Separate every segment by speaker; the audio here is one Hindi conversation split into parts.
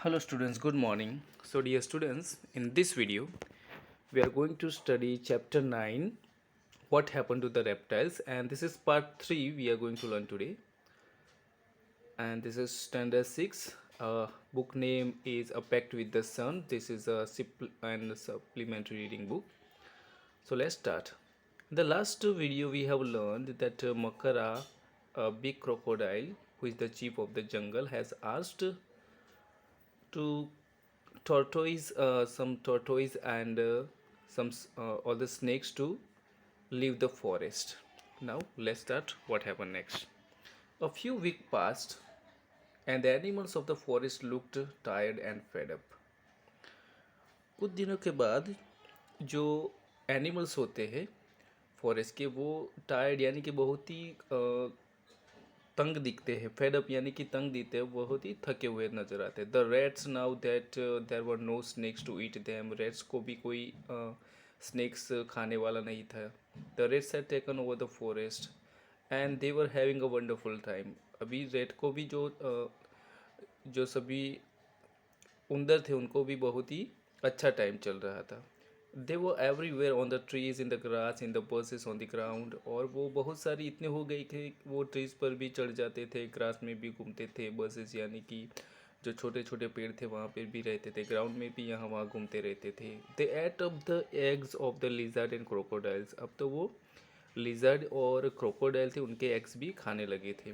Speaker 1: Hello students, good morning. So dear students, in this video we are going to study chapter 9, what happened to the reptiles, and this is part 3 we are going to learn today. And this is standard 6. Book name is A Pact with the Sun. This is a supplementary reading book. So let's start. In the last video we have learned that Makara, a big crocodile who is the chief of the jungle, has asked to some tortoise and all the snakes to leave the forest. Now let's start what happened next. A few weeks passed and the animals of the forest looked tired and fed up. कुछ दिनों के बाद जो एनिमल्स होते हैं फॉरेस्ट के वो टायर्ड यानी कि बहुत ही तंग दिखते हैं, फेड अप यानी कि तंग दिखते हैं, बहुत ही थके हुए नजर आते हैं. The rats now that there were no snakes to eat them. Rats को भी कोई स्नेक्स खाने वाला नहीं था. The rats had taken over the forest and they were having a wonderful time. अभी रेट को भी जो सभी उंदर थे उनको भी बहुत ही अच्छा टाइम चल रहा था. दे वो everywhere on the trees, in the grass, in the buses, on the ground. और वो बहुत सारी इतने हो गई कि वो ट्रीज पर भी चढ़ जाते थे, ग्रास में भी घूमते थे. बसेस यानी कि जो छोटे छोटे पेड़ थे वहाँ पर भी रहते थे, ग्राउंड में भी यहाँ वहाँ घूमते रहते थे. They ate up the eggs of the lizard and crocodiles. अब तो वो लिजर्ड और क्रोकोडाइल थे उनके एग्स भी खाने लगे थे.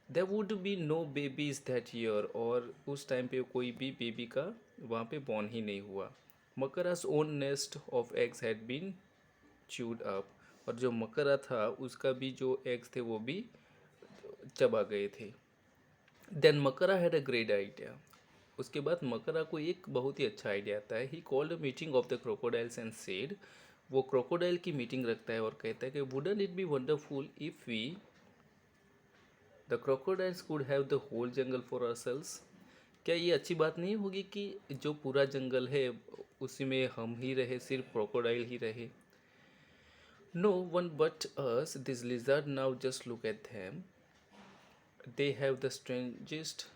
Speaker 1: There would be no babies that year. और उस टाइम पे कोई भी बेबी का वहाँ पे बॉर्न ही नहीं हुआ. Makara's own nest of eggs had been chewed up. और जो मकरा था उसका भी जो एग्स थे वो भी चबा गए थे. देन मकरा हैड अ ग्रेट आइडिया. उसके बाद मकरा को एक बहुत ही अच्छा आइडिया आता है. He called a meeting of the crocodiles and said. वो क्रोकोडाइल की मीटिंग रखता है और कहता है कि wouldn't it be wonderful if we the crocodiles could have the whole jungle for ourselves. क्या ये अच्छी बात नहीं होगी कि जो पूरा जंगल है उसी में हम ही रहे, सिर्फ क्रोकोडाइल ही रहे. No one but us. This lizard now just look at them. They have the strangest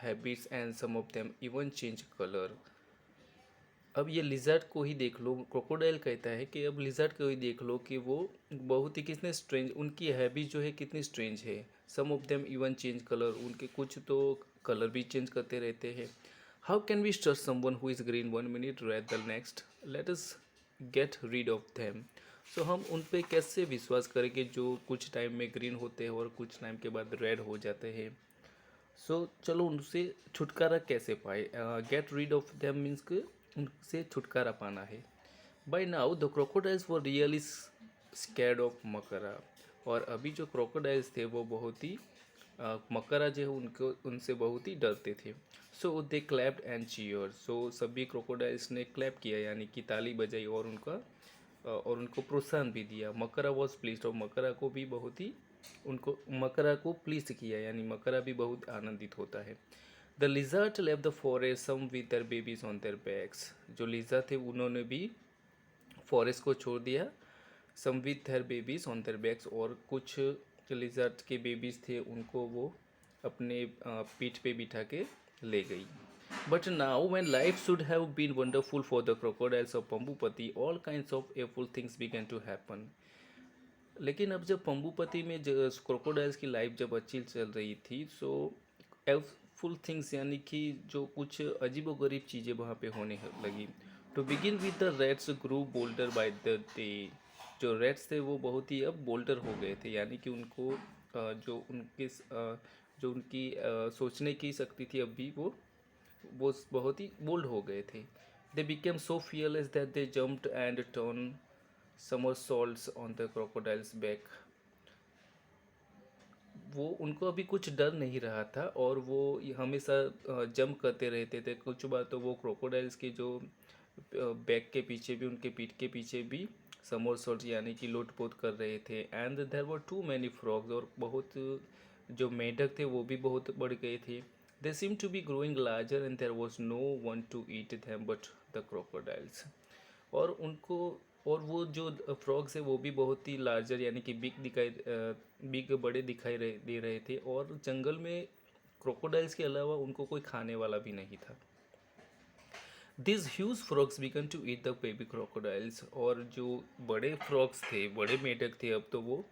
Speaker 1: habits and some of them even change colour. अब ये लिजर्ड को ही देख लो. क्रोकोडाइल कहता है कि अब लिजर्ड को ही देख लो कि वो बहुत ही कितने स्ट्रेंज, उनकी हैबिट जो है कितनी स्ट्रेंज है. Some of them even change colour. उनके कुछ तो कलर भी चेंज करते रहते हैं. How can we trust someone who is green one minute red the next. Let us get rid of them. So हम उन पे कैसे विश्वास करें कि जो कुछ टाइम में ग्रीन होते हैं और कुछ टाइम के बाद रेड हो जाते हैं. सो चलो उनसे छुटकारा कैसे पाए. Get rid of them means कि उनसे छुटकारा पाना है. By now the crocodiles were really scared of Makara. और अभी जो क्रोकोडाइल्स थे वो बहुत ही मकरा जो है उनको उनसे बहुत ही डरते थे. सो दे क्लैप्ड एंड चीयर. सो सभी क्रोकोडाइल्स ने क्लैप किया यानी कि ताली बजाई और उनको प्रोत्साहन भी दिया. मकरा वॉज प्लीज्ड. और मकरा को भी बहुत ही उनको मकरा को प्लीज किया यानी मकरा भी बहुत आनंदित होता है. The lizard left the forest some with their babies on their backs. जो लिजर्ड थे उन्होंने भी फॉरेस्ट को छोड़ दिया. Some with their babies on their backs. और कुछ लिजर्ड के बेबीज थे उनको वो अपने पीठ पे बिठा के ले गई. But now when life should have been wonderful for the crocodiles of Pambupati all kinds of awful things began to happen. लेकिन अब जब पंबुपति में क्रोकोडाइल्स की लाइफ जब अच्छी चल रही थी सो फुल थिंग्स यानी कि जो कुछ अजीब व गरीब चीज़ें वहाँ पे होने लगी. To begin with the rats grew bolder by the day. जो रेड्स थे वो बहुत ही अब बोल्डर हो गए थे यानी कि उनको जो उनकी सोचने की शक्ति थी अभी वो बहुत ही बोल्ड हो गए थे. They became so fearless that they jumped and turn somersaults on the crocodiles back. वो उनको अभी कुछ डर नहीं रहा था और वो हमेशा जंप करते रहते थे. कुछ बार तो वो क्रोकोडाइल्स के जो बैक के पीछे भी, उनके पीठ के पीछे भी समरसॉल्ट यानी कि लोटपोट कर रहे थे. And there were too many frogs. और बहुत जो मेंढक थे वो भी बहुत बढ़ गए थे. They seem to be growing larger and there was no one to eat them but the crocodiles. और उनको और वो जो फ्रॉग्स है वो भी बहुत ही लार्जर यानी कि बिग बड़े दिखाई दे रहे थे. और जंगल में क्रोकोडाइल्स के अलावा उनको कोई खाने वाला भी नहीं था। This huge frogs began to eat the baby crocodiles, और जो बड़े फ्रॉग्स थे, बड़े मेढक थे, अब तो वो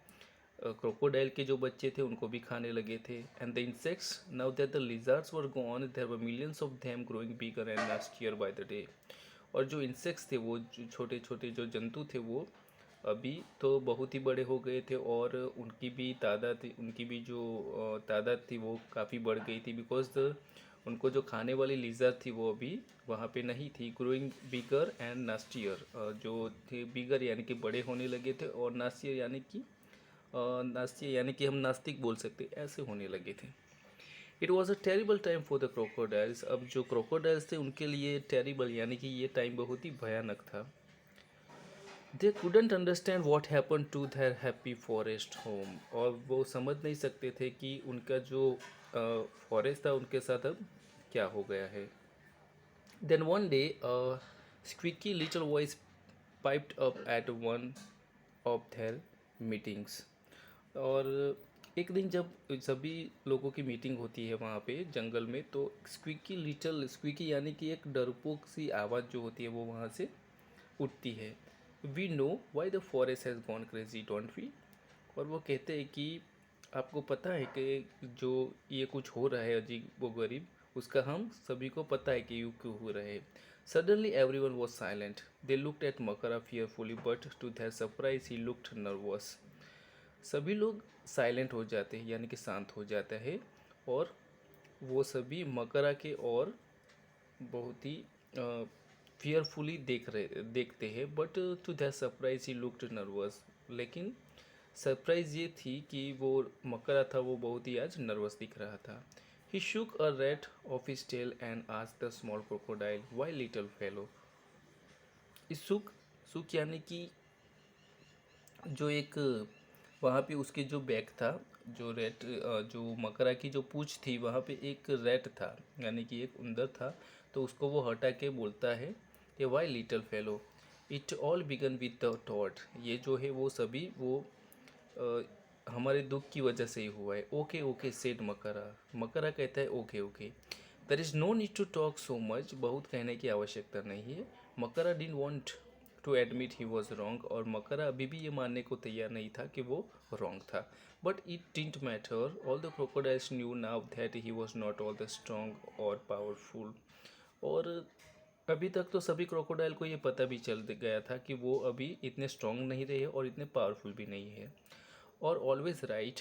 Speaker 1: क्रोकोडाइल के जो बच्चे थे उनको भी खाने लगे थे। And the insects, now that the lizards were gone, there were millions of them growing bigger and nastier by the day. और जो इंसेक्ट्स थे, वो जो छोटे छोटे जो जंतु थे, वो अभी तो बहुत ही बड़े हो गए थे, और उनकी भी जो तादाद थी वो काफ़ी बढ़ गई थी, बिकॉज उनको जो खाने वाली लीजर थी वो अभी वहाँ पे नहीं थी। ग्रोइंग बिगर एंड नास्टियर, जो थे बिगर यानी कि बड़े होने लगे थे, और नास्टियर यानी कि हम नास्तिक बोल सकते, ऐसे होने लगे थे। It was a terrible time for the crocodiles. अब जो क्रोकोडाइल्स थे उनके लिए टेरिबल यानी कि ये टाइम बहुत ही भयानक था। They couldn't understand what happen to their happy forest home, और वो समझ नहीं सकते थे कि उनका जो फॉरेस्ट था उनके साथ अब क्या हो गया है। Then one day squeaky little voice piped up at one of their meetings. और एक दिन जब सभी लोगों की मीटिंग होती है वहाँ पे जंगल में, तो स्क्विकी यानी कि एक डरपोक सी आवाज़ जो होती है वो वहाँ से उठती है। We know why the forest has gone crazy, don't we. और वो कहते हैं कि आपको पता है कि जो ये कुछ हो रहा है अजीब वो गरीब, उसका हम सभी को पता है कि ये क्यों हो रहा है। Suddenly everyone was silent, they looked at Makara fearfully, but to their surprise he looked nervous. सभी लोग साइलेंट हो जाते हैं यानी कि शांत हो जाता है, और वो सभी मकरा के और बहुत ही फियरफुली देखते हैं, but to that surprise he looked nervous. लेकिन सरप्राइज ये थी कि वो मकरा था वो बहुत ही आज नर्वस दिख रहा था। He shook a rat of his tail and asked the small crocodile, why little fellow. इस सुक यानी कि जो एक वहाँ पे उसके जो बैग था, जो जो मकरा की जो पूंछ थी वहाँ पे एक रैट था यानी कि एक उंदर था, तो उसको वो हटा के बोलता है कि why little fellow, it all began with the thought. ये जो है वो सभी वो हमारे दुख की वजह से ही हुआ है। ओके ओके सेड मकरा, मकरा कहता है okay okay, there is no need to talk so much, बहुत कहने की आवश्यकता नहीं है। Makara didn't want to admit he was wrong, और मकरा अभी भी ये मानने को तैयार नहीं था कि वो रॉन्ग था। But it didn't matter, all the crocodiles new now that he was not all the strong और पावरफुल। और अभी तक तो सभी क्रोकोडाइल को ये पता भी चल गया था कि वो अभी इतने स्ट्रॉन्ग नहीं रहे और इतने पावरफुल भी नहीं है। और always right,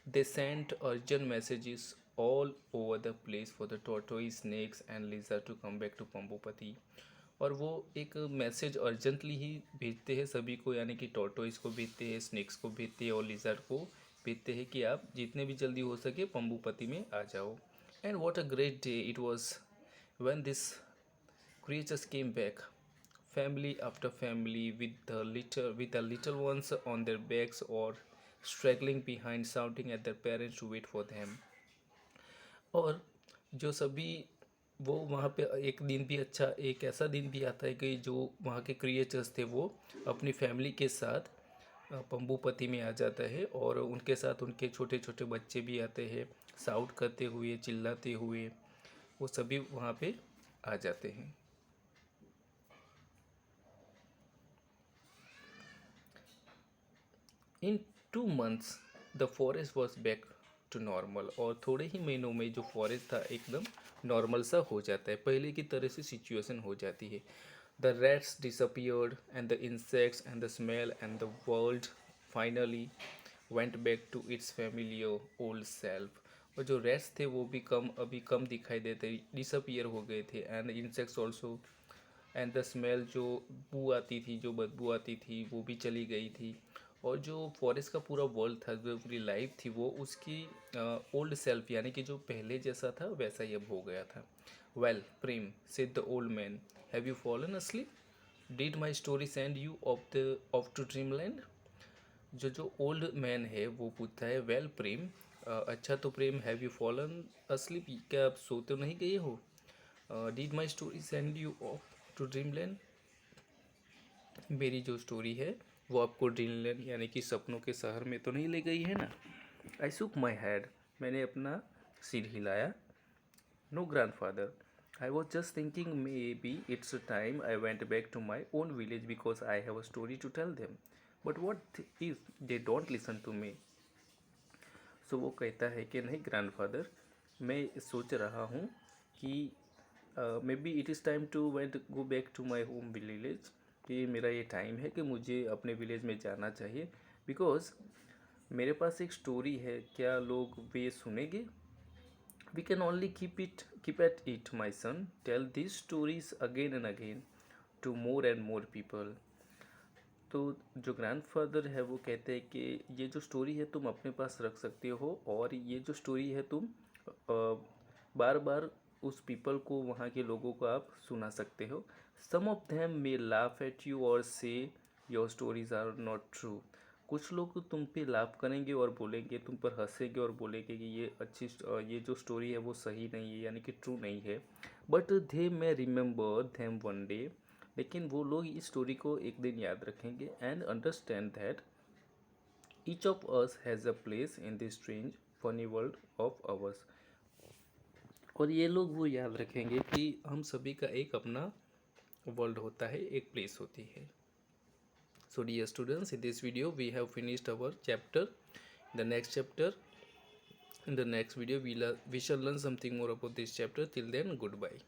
Speaker 1: they sent urgent messages all over the place for the tortoise, snakes and lizard to come back to Pambupati. और वो एक मैसेज अर्जेंटली ही भेजते हैं सभी को, यानी कि टोटोइज को भेजते हैं, स्नेक्स को भेजते हैं और लिजर्ड को भेजते हैं कि आप जितने भी जल्दी हो सके पंबुपति में आ जाओ। And what a great day it was when these creatures came back, family after family, with the little ones on their backs or straggling behind, shouting at their parents to wait for them. और जो सभी वो वहाँ पे एक दिन भी अच्छा, एक ऐसा दिन भी आता है कि जो वहाँ के क्रिएचर्स थे वो अपनी फैमिली के साथ पंबुपति में आ जाता है, और उनके साथ उनके छोटे छोटे बच्चे भी आते हैं, साउट करते हुए, चिल्लाते हुए, वो सभी वहाँ पे आ जाते हैं। In 2 months the forest was back to normal, और थोड़े ही महीनों में जो फॉरेस्ट था एकदम नॉर्मल सा हो जाता है, पहले की तरह से सिचुएशन हो जाती है। The rats disappeared and the insects and the smell and the world finally went back to its familiar old self. और जो रैट्स थे वो भी अभी कम दिखाई देते, डिसअपियर हो गए थे, and insects also, and the smell, जो बू आती थी, जो बदबू आती थी, वो भी चली गई थी। और जो फॉरेस्ट का पूरा वर्ल्ड था, जो पूरी लाइफ थी, वो उसकी ओल्ड सेल्फ यानी कि जो पहले जैसा था वैसा ही अब हो गया था। Well Prem, said the old man, have you fallen asleep, did my story send you off to dream land. जो ओल्ड मैन है वो पूछता है, वेल प्रेम, अच्छा तो Prem, have you fallen asleep, क्या आप सो तो नहीं गए हो, did my story send you off to dream land, मेरी जो स्टोरी है वो आपको ड्रीमलैंड यानी कि सपनों के शहर में तो नहीं ले गई है ना। आई सुक माई हेड, मैंने अपना सिर हिलाया. No, grandfather. I was just thinking maybe it's a time I went back to my own village because I have a story to tell them. But what if they don't listen to me? सो वो कहता है कि नहीं ग्रैंडफादर, मैं सोच रहा हूँ कि maybe it is time to went go back to my home village, कि मेरा ये टाइम है कि मुझे अपने विलेज में जाना चाहिए, बिकॉज मेरे पास एक स्टोरी है. क्या लोग वे सुनेंगे? We can only keep at it my son, tell this stories again and again to more and more people. तो जो ग्रैंडफादर है वो कहते हैं कि ये जो स्टोरी है तुम अपने पास रख सकते हो, और ये जो स्टोरी है तुम बार बार उस पीपल को, वहाँ के लोगों को आप सुना सकते हो. Some of them may laugh at you or say your stories are not true. कुछ लोग तुम पे लाफ करेंगे और बोलेंगे, तुम पर हंसेंगे और बोलेंगे कि ये जो स्टोरी है वो सही नहीं है, यानी कि ट्रू नहीं है. But they may remember them one day, लेकिन वो लोग इस स्टोरी को एक दिन याद रखेंगे and understand that each of us has a place in this strange funny world of ours. और ये लोग वो याद रखेंगे कि हम सभी का एक अपना वर्ल्ड होता है, एक प्लेस होती है. So dear students, in this video we have finished our chapter. In the next chapter, in the next video we shall learn something more about this chapter. Till then, goodbye.